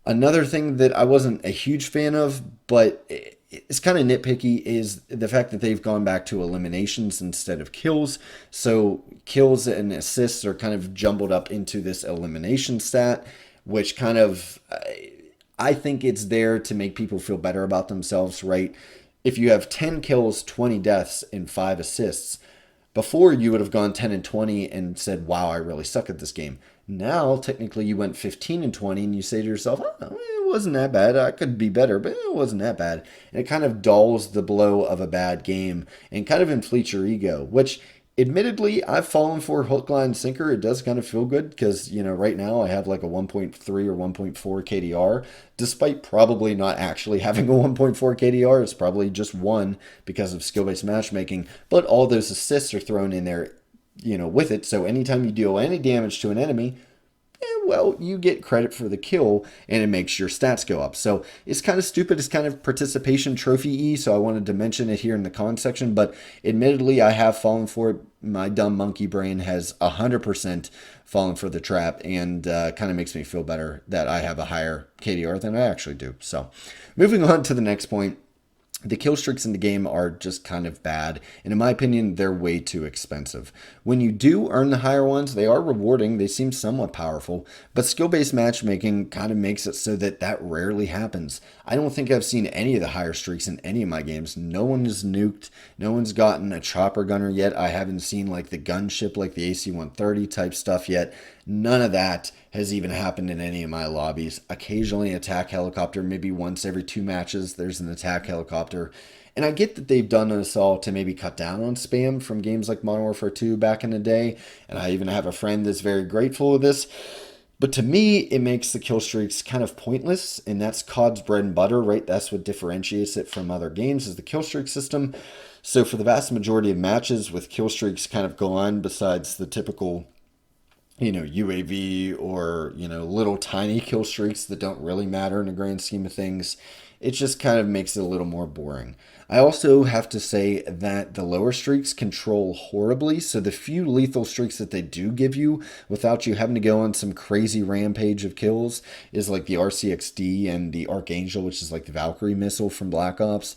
Another thing that I wasn't a huge fan of, but it's kind of nitpicky, is the fact that they've gone back to eliminations instead of kills. So kills and assists are kind of jumbled up into this elimination stat, which kind of, I think it's there to make people feel better about themselves, right? If you have 10 kills, 20 deaths, and 5 assists, before you would have gone 10 and 20 and said, wow, I really suck at this game. Now, technically, you went 15 and 20 and you say to yourself, oh, it wasn't that bad. I could be better, but it wasn't that bad. And it kind of dulls the blow of a bad game and kind of inflates your ego, which admittedly, I've fallen for hook, line, sinker. It does kind of feel good because, right now I have like a 1.3 or 1.4 KDR, despite probably not actually having a 1.4 KDR. It's probably just 1 because of skill-based matchmaking, but all those assists are thrown in there, with it. So anytime you deal any damage to an enemy, well, you get credit for the kill and it makes your stats go up. So it's kind of stupid. It's kind of participation trophy-y. So I wanted to mention it here in the con section, but admittedly, I have fallen for it. My dumb monkey brain has 100% fallen for the trap, and kind of makes me feel better that I have a higher KDR than I actually do. So moving on to the next point. The kill streaks in the game are just kind of bad, and in my opinion, they're way too expensive. When you do earn the higher ones, they are rewarding, they seem somewhat powerful, but skill-based matchmaking kind of makes it so that rarely happens. I don't think I've seen any of the higher streaks in any of my games. No one is nuked, no one's gotten a chopper gunner yet. I haven't seen like the gunship, like the AC-130 type stuff yet. None of that has even happened in any of my lobbies. Occasionally an attack helicopter, maybe once every 2 matches, there's an attack helicopter. And I get that they've done this all to maybe cut down on spam from games like Modern Warfare 2 back in the day. And I even have a friend that's very grateful of this. But to me, it makes the kill streaks kind of pointless. And that's COD's bread and butter, right? That's what differentiates it from other games, is the kill streak system. So for the vast majority of matches with kill streaks kind of gone, besides the typical UAV or, little tiny kill streaks that don't really matter in the grand scheme of things, it just kind of makes it a little more boring. I also have to say that the lower streaks control horribly, so the few lethal streaks that they do give you without you having to go on some crazy rampage of kills is like the RCXD and the Archangel, which is like the Valkyrie missile from Black Ops.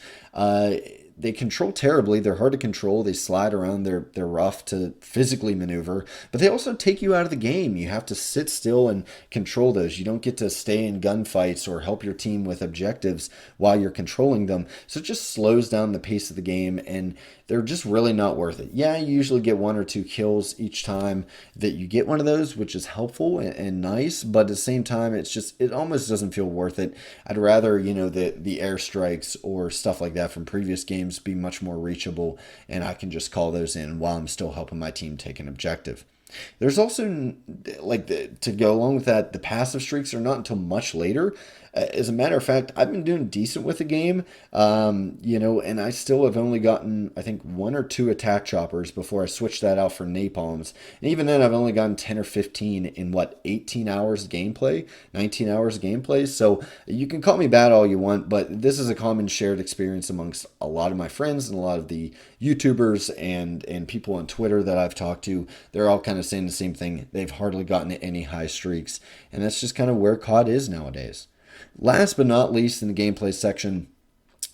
They control terribly. They're hard to control. They slide around. They're rough to physically maneuver. But they also take you out of the game. You have to sit still and control those. You don't get to stay in gunfights or help your team with objectives while you're controlling them. So it just slows down the pace of the game. And they're just really not worth it. Yeah, you usually get 1 or 2 kills each time that you get one of those, which is helpful and nice, but at the same time, it almost doesn't feel worth it. I'd rather, the airstrikes or stuff like that from previous games be much more reachable, and I can just call those in while I'm still helping my team take an objective. There's also, to go along with that, the passive streaks are not until much later. As a matter of fact, I've been doing decent with the game, and I still have only gotten, I think, 1 or 2 attack choppers before I switched that out for napalms. And even then, I've only gotten 10 or 15 in 18 hours of gameplay, 19 hours of gameplay. So you can call me bad all you want, but this is a common shared experience amongst a lot of my friends and a lot of the YouTubers and people on Twitter that I've talked to. They're all kind of saying the same thing. They've hardly gotten any high streaks, and that's just kind of where COD is nowadays. Last but not least, in the gameplay section,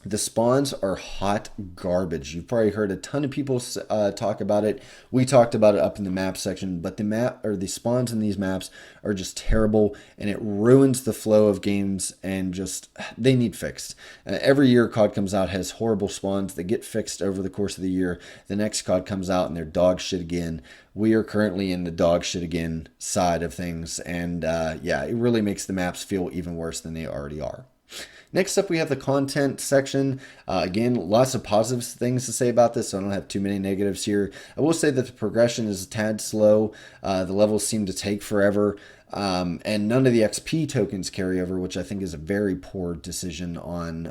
the spawns are hot garbage. You've probably heard a ton of people talk about it. We talked about it up in the map section, but the spawns in these maps are just terrible, and it ruins the flow of games, and they need fixed. Every year COD comes out has horrible spawns. They get fixed over the course of the year. The next COD comes out and they're dog shit again. We are currently in the dog shit again side of things, and it really makes the maps feel even worse than they already are. Next up, we have the content section. Again, lots of positive things to say about this, so I don't have too many negatives here. I will say that the progression is a tad slow. The levels seem to take forever. And none of the XP tokens carry over, which I think is a very poor decision on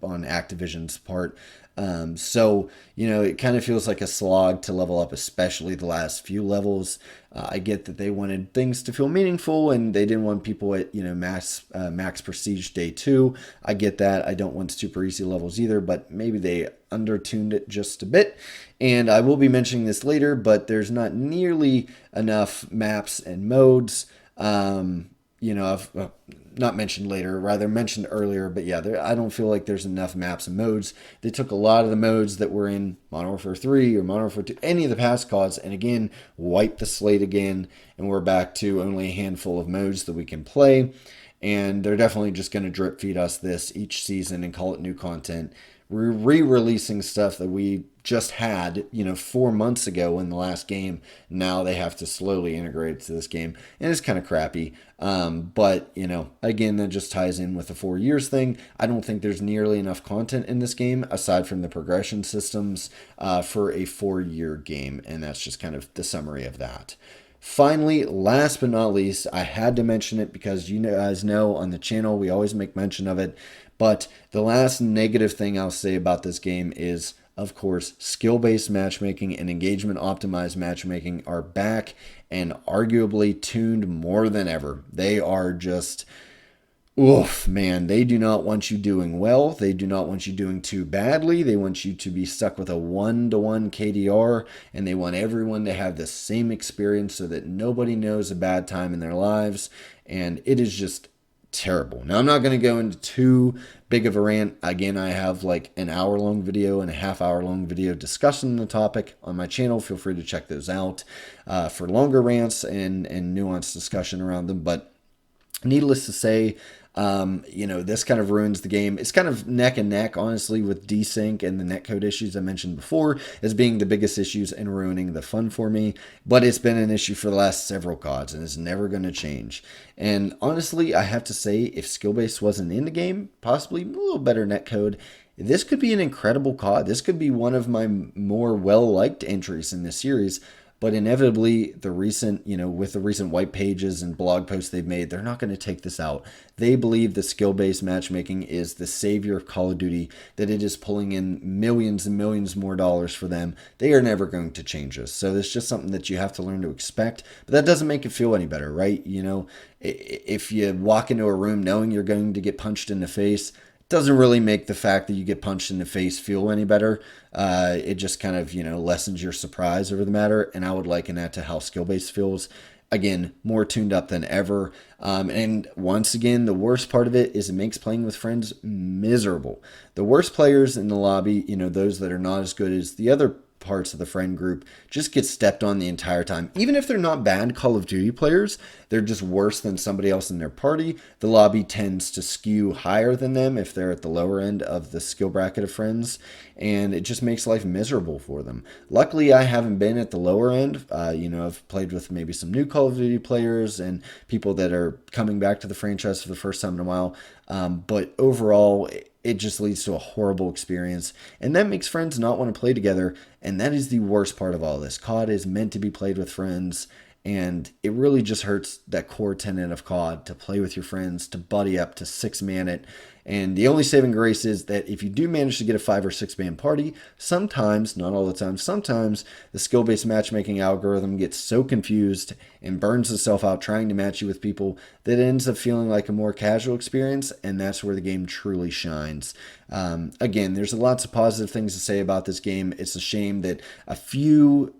Activision's part. It kind of feels like a slog to level up, especially the last few levels. I get that they wanted things to feel meaningful, and they didn't want people at max prestige day 2. I get that. I don't want super easy levels either, but maybe they undertuned it just a bit. And I will be mentioning this later, but there's not nearly enough maps and modes. I've not mentioned later, rather mentioned earlier, but yeah, I don't feel like there's enough maps and modes. They took a lot of the modes that were in Modern Warfare 3 or Modern Warfare 2, any of the past CODs, and again, wiped the slate again, and we're back to only a handful of modes that we can play. And they're definitely just going to drip feed us this each season and call it new content. We're re-releasing stuff that we just had, 4 months ago in the last game. Now they have to slowly integrate it to this game, and it's kind of crappy. But again, that just ties in with the 4 years thing. I don't think there's nearly enough content in this game, aside from the progression systems, for a 4-year game, and that's just kind of the summary of that. Finally, last but not least, I had to mention it because you guys know on the channel we always make mention of it. But the last negative thing I'll say about this game is, of course, skill-based matchmaking and engagement-optimized matchmaking are back and arguably tuned more than ever. They are just, oof, man, they do not want you doing well. They do not want you doing too badly. They want you to be stuck with a 1-to-1 KDR, and they want everyone to have the same experience so that nobody knows a bad time in their lives. And it is just terrible. Now, I'm not going to go into too big of a rant. Again, I have like an hour-long video and a half-hour-long video discussing the topic on my channel. Feel free to check those out for longer rants and nuanced discussion around them. But needless to say, this kind of ruins the game. It's kind of neck and neck, honestly, with desync and the netcode issues I mentioned before as being the biggest issues and ruining the fun for me. But it's been an issue for the last several CODs, and it's never going to change. And honestly, I have to say, if skill-based wasn't in the game, possibly a little better netcode, this could be an incredible COD. This could be one of my more well-liked entries in this series. But inevitably, with the recent white pages and blog posts they've made, they're not going to take this out. They believe the skill-based matchmaking is the savior of Call of Duty, that it is pulling in millions and millions more dollars for them. They are never going to change this. So it's just something that you have to learn to expect. But that doesn't make it feel any better, right? If you walk into a room knowing you're going to get punched in the face, doesn't really make the fact that you get punched in the face feel any better. It just kind of, lessens your surprise over the matter. And I would liken that to how skill-based feels. Again, more tuned up than ever. And once again, the worst part of it is it makes playing with friends miserable. The worst players in the lobby, those that are not as good as the other parts of the friend group just get stepped on the entire time. Even if they're not bad Call of Duty players, they're just worse than somebody else in their party. The lobby tends to skew higher than them if they're at the lower end of the skill bracket of friends, and it just makes life miserable for them. Luckily, I haven't been at the lower end. I've played with maybe some new Call of Duty players and people that are coming back to the franchise for the first time in a while. But overall, it just leads to a horrible experience, and that makes friends not want to play together, and that is the worst part of all this. COD is meant to be played with friends, and it really just hurts that core tenet of COD, to play with your friends, to buddy up, to six-man it. And the only saving grace is that if you do manage to get a 5 or 6 man party, sometimes, not all the time, sometimes the skill-based matchmaking algorithm gets so confused and burns itself out trying to match you with people that it ends up feeling like a more casual experience, and that's where the game truly shines. Again, there's lots of positive things to say about this game. It's a shame that a few,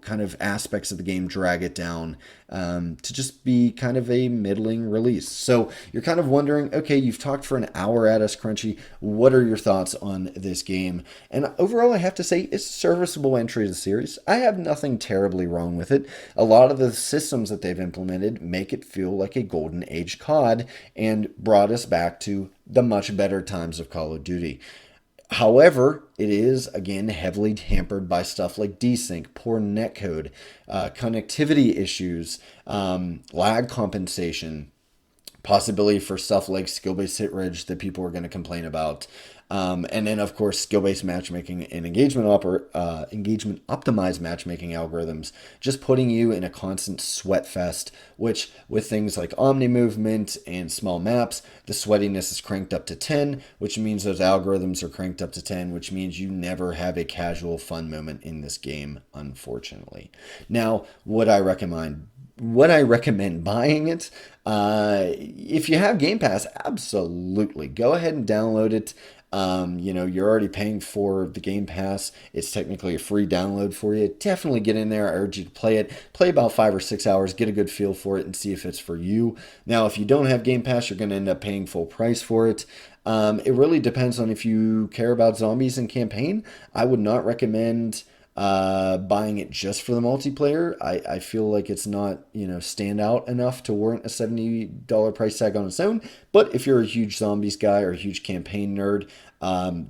kind of aspects of the game drag it down to just be kind of a middling release. So you're kind of wondering, okay, you've talked for an hour at us, Crunchy. What are your thoughts on this game? And overall, I have to say it's a serviceable entry to the series. I have nothing terribly wrong with it. A lot of the systems that they've implemented make it feel like a golden age COD and brought us back to the much better times of Call of Duty. However, it is, again, heavily hampered by stuff like desync, poor netcode, connectivity issues, lag compensation, possibility for stuff like skill-based hit ridge that people are going to complain about. And then, of course, skill-based matchmaking and engagement optimized matchmaking algorithms, just putting you in a constant sweat fest, which with things like omni movement and small maps, the sweatiness is cranked up to 10, which means those algorithms are cranked up to 10, which means you never have a casual fun moment in this game, unfortunately. Now, would I recommend buying it? If you have Game Pass, absolutely. Go ahead and download it. You're already paying for the Game Pass. It's technically a free download for you. Definitely get in there. I urge you to play it. Play about 5 or 6 hours, get a good feel for it, and see if it's for you. Now, if you don't have Game Pass, you're going to end up paying full price for it. It really depends on if you care about zombies and campaign. I would not recommend buying it just for the multiplayer. I feel like it's not, stand out enough to warrant a $70 price tag on its own. But if you're a huge zombies guy or a huge campaign nerd,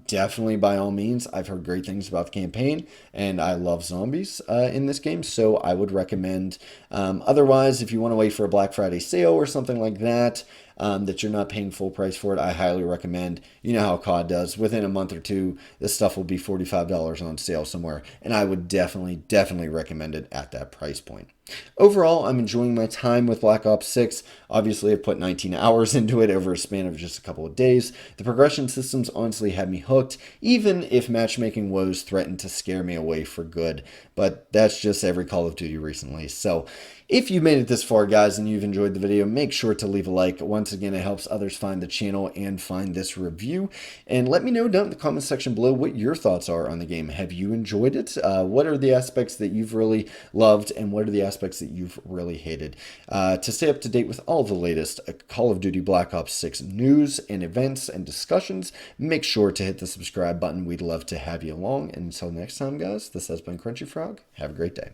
definitely by all means. I've heard great things about the campaign, and I love zombies in this game, so I would recommend. Otherwise, if you want to wait for a Black Friday sale or something like that, that you're not paying full price for it, I highly recommend. You know how COD does. Within a month or two, this stuff will be $45 on sale somewhere, and I would definitely recommend it at that price point. Overall, I'm enjoying my time with Black Ops 6. Obviously, I've put 19 hours into it over a span of just a couple of days. The progression systems honestly had me hooked, even if matchmaking woes threatened to scare me away for good. But that's just every Call of Duty recently. So if you made it this far, guys, and you've enjoyed the video, make sure to leave a like. Once again, it helps others find the channel and find this review. And let me know down in the comment section below what your thoughts are on the game. Have you enjoyed it? What are the aspects that you've really loved, and what are the aspects that you've really hated? To stay up to date with all the latest Call of Duty Black Ops 6 news and events and discussions, make sure to hit the subscribe button. We'd love to have you along. And until next time, guys, this has been Crunchy Frog. Have a great day.